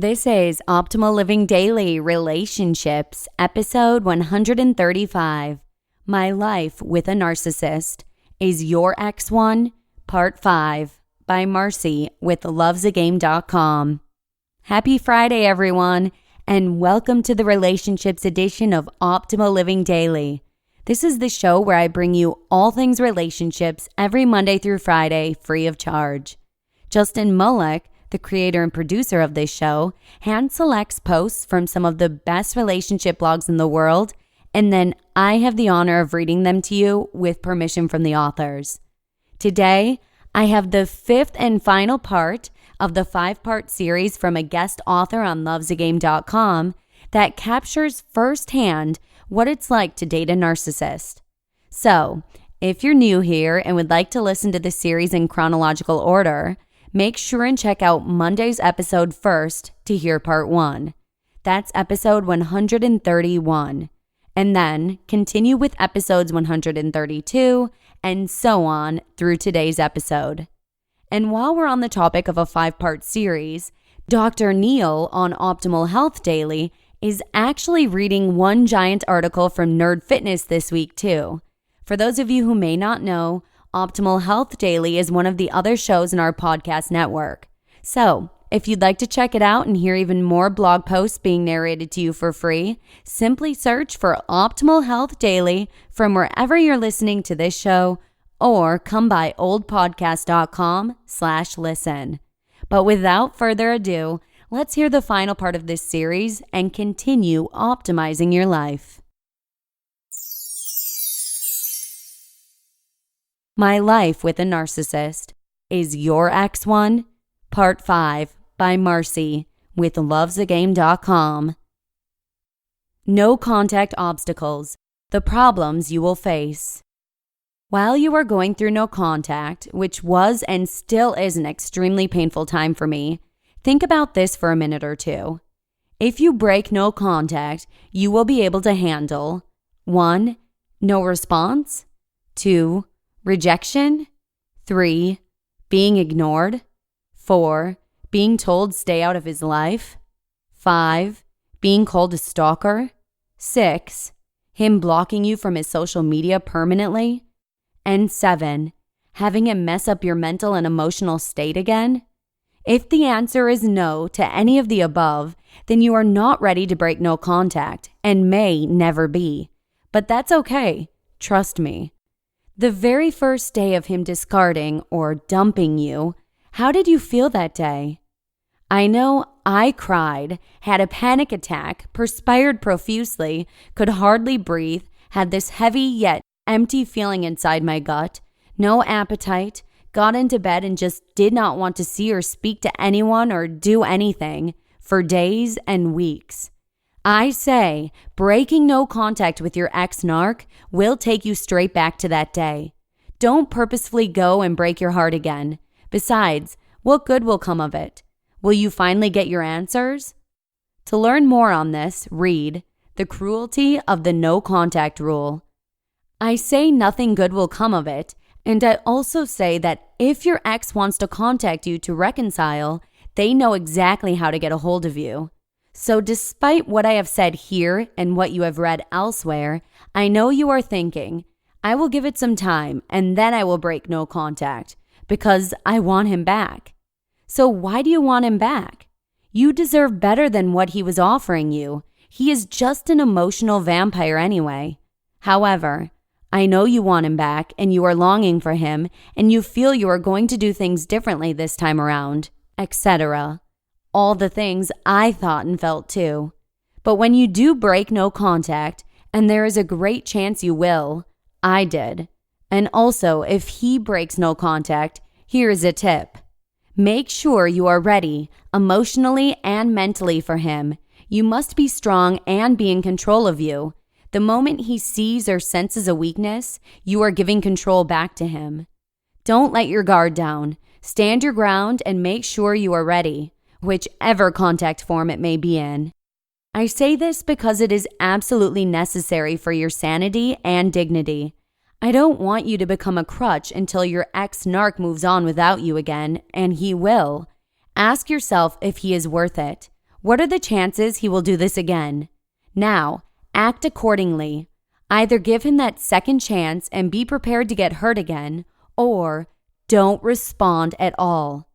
This is Optimal Living Daily Relationships, episode 135. My Life with a Narcissist. Is Your Ex One? Part 5 by Marce with lovesagame.com. Happy Friday, everyone, and welcome to the Relationships edition of Optimal Living Daily. This is the show where I bring you all things relationships every Monday through Friday, free of charge. Justin Mullock, the creator and producer of this show, hand selects posts from some of the best relationship blogs in the world, and then I have the honor of reading them to you with permission from the authors. Today, I have the fifth and final part of the 5-part series from a guest author on lovesagame.com that captures firsthand what it's like to date a narcissist. So, if you're new here and would like to listen to the series in chronological order, make sure and check out Monday's episode first to hear part 1. That's episode 131. And then continue with episodes 132 and so on through today's episode. And while we're on the topic of a 5-part series, Dr. Neil on Optimal Health Daily is actually reading one giant article from Nerd Fitness this week too. For those of you who may not know, Optimal Health Daily is one of the other shows in our podcast network. So, if you'd like to check it out and hear even more blog posts being narrated to you for free, simply search for Optimal Health Daily from wherever you're listening to this show or come by oldpodcast.com/listen. But without further ado, let's hear the final part of this series and continue optimizing your life. My Life with a Narcissist. Is Your Ex One? Part 5 by Marce with lovesagame.com. No contact obstacles. The problems you will face. While you are going through no contact, which was and still is an extremely painful time for me, think about this for a minute or two. If you break no contact, you will be able to handle 1. No response. 2. Rejection. 3. Being ignored. 4. Being told stay out of his life. 5. Being called a stalker. 6. Him blocking you from his social media permanently. And 7. Having him mess up your mental and emotional state again. If the answer is no to any of the above, then you are not ready to break no contact and may never be. But that's okay. Trust me. The very first day of him discarding or dumping you, how did you feel that day? I know I cried, had a panic attack, perspired profusely, could hardly breathe, had this heavy yet empty feeling inside my gut, no appetite, got into bed and just did not want to see or speak to anyone or do anything for days and weeks. I say, breaking no contact with your ex-narc will take you straight back to that day. Don't purposefully go and break your heart again. Besides, what good will come of it? Will you finally get your answers? To learn more on this, read The Cruelty of the No Contact Rule. I say nothing good will come of it, and I also say that if your ex wants to contact you to reconcile, they know exactly how to get a hold of you. So despite what I have said here and what you have read elsewhere, I know you are thinking, I will give it some time and then I will break no contact because I want him back. So why do you want him back? You deserve better than what he was offering you. He is just an emotional vampire anyway. However, I know you want him back and you are longing for him and you feel you are going to do things differently this time around, etc. All the things I thought and felt too. But when you do break no contact, and there is a great chance you will, I did. And also, if he breaks no contact, here is a tip. Make sure you are ready, emotionally and mentally for him. You must be strong and be in control of you. The moment he sees or senses a weakness, you are giving control back to him. Don't let your guard down. Stand your ground and make sure you are ready, whichever contact form it may be in. I say this because it is absolutely necessary for your sanity and dignity. I don't want you to become a crutch until your ex-narc moves on without you again, and he will. Ask yourself if he is worth it. What are the chances he will do this again? Now, act accordingly. Either give him that second chance and be prepared to get hurt again, or don't respond at all.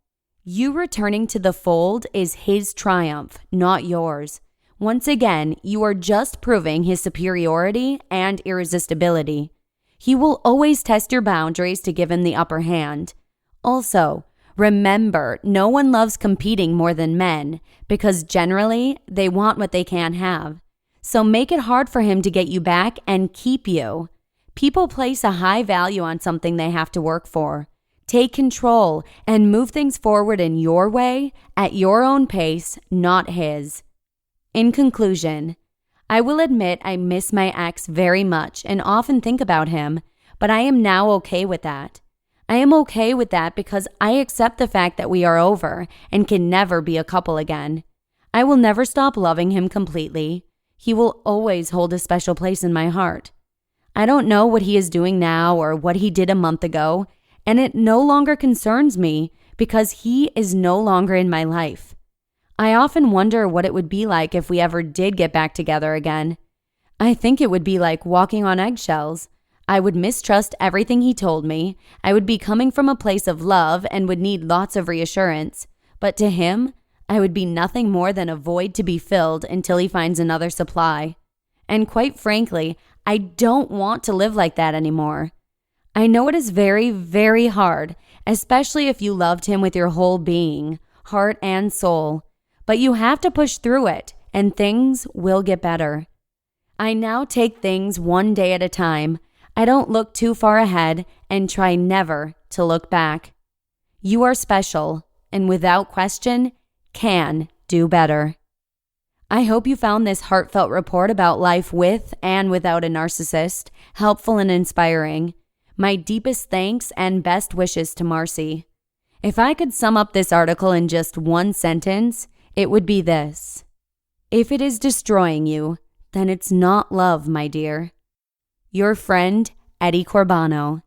You returning to the fold is his triumph, not yours. Once again, you are just proving his superiority and irresistibility. He will always test your boundaries to give him the upper hand. Also, remember, no one loves competing more than men because generally they want what they can't have. So make it hard for him to get you back and keep you. People place a high value on something they have to work for. Take control and move things forward in your way, at your own pace, not his. In conclusion, I will admit I miss my ex very much and often think about him, but I am now okay with that. I am okay with that because I accept the fact that we are over and can never be a couple again. I will never stop loving him completely. He will always hold a special place in my heart. I don't know what he is doing now or what he did a month ago, and it no longer concerns me because he is no longer in my life. I often wonder what it would be like if we ever did get back together again. I think it would be like walking on eggshells. I would mistrust everything he told me. I would be coming from a place of love and would need lots of reassurance. But to him, I would be nothing more than a void to be filled until he finds another supply. And quite frankly, I don't want to live like that anymore. I know it is very, very hard, especially if you loved him with your whole being, heart and soul. But you have to push through it, and things will get better. I now take things one day at a time. I don't look too far ahead and try never to look back. You are special, and without question, can do better. I hope you found this heartfelt report about life with and without a narcissist helpful and inspiring. My deepest thanks and best wishes to Marce. If I could sum up this article in just one sentence, it would be this: if it is destroying you, then it's not love, my dear. Your friend, Eddie Corbano.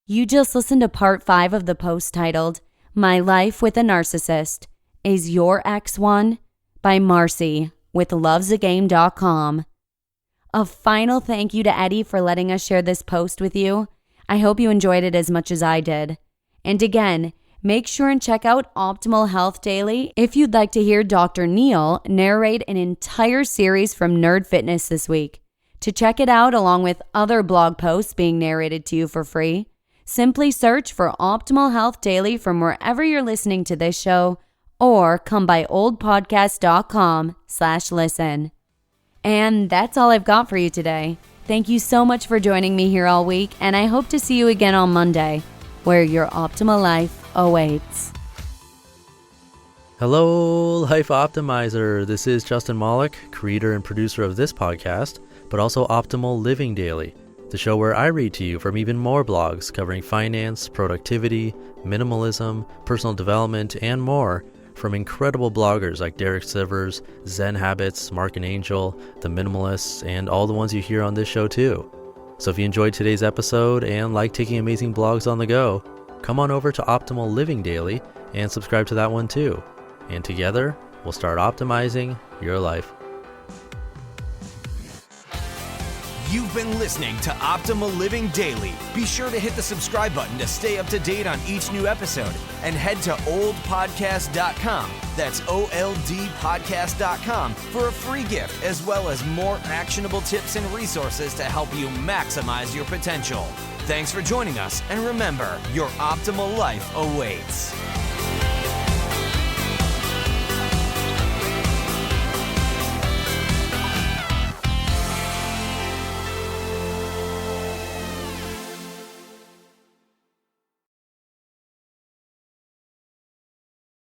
You just listened to part 5 of the post titled, My Life with a Narcissist. Is Your Ex One? By Marce with lovesagame.com. A final thank you to Eddie for letting us share this post with you. I hope you enjoyed it as much as I did. And again, make sure and check out Optimal Health Daily if you'd like to hear Dr. Neil narrate an entire series from Nerd Fitness this week. To check it out along with other blog posts being narrated to you for free, simply search for Optimal Health Daily from wherever you're listening to this show or come by oldpodcast.com/listen. And that's all I've got for you today. Thank you so much for joining me here all week, and I hope to see you again on Monday, where your optimal life awaits. Hello, Life Optimizer. This is Justin Malik, creator and producer of this podcast, but also Optimal Living Daily, the show where I read to you from even more blogs covering finance, productivity, minimalism, personal development, and more from incredible bloggers like Derek Sivers, Zen Habits, Mark and Angel, The Minimalists, and all the ones you hear on this show too. So if you enjoyed today's episode and like taking amazing blogs on the go, come on over to Optimal Living Daily and subscribe to that one too. And together, we'll start optimizing your life. You've been listening to Optimal Living Daily. Be sure to hit the subscribe button to stay up to date on each new episode and head to oldpodcast.com. That's OLDpodcast.com for a free gift as well as more actionable tips and resources to help you maximize your potential. Thanks for joining us, and remember, your optimal life awaits.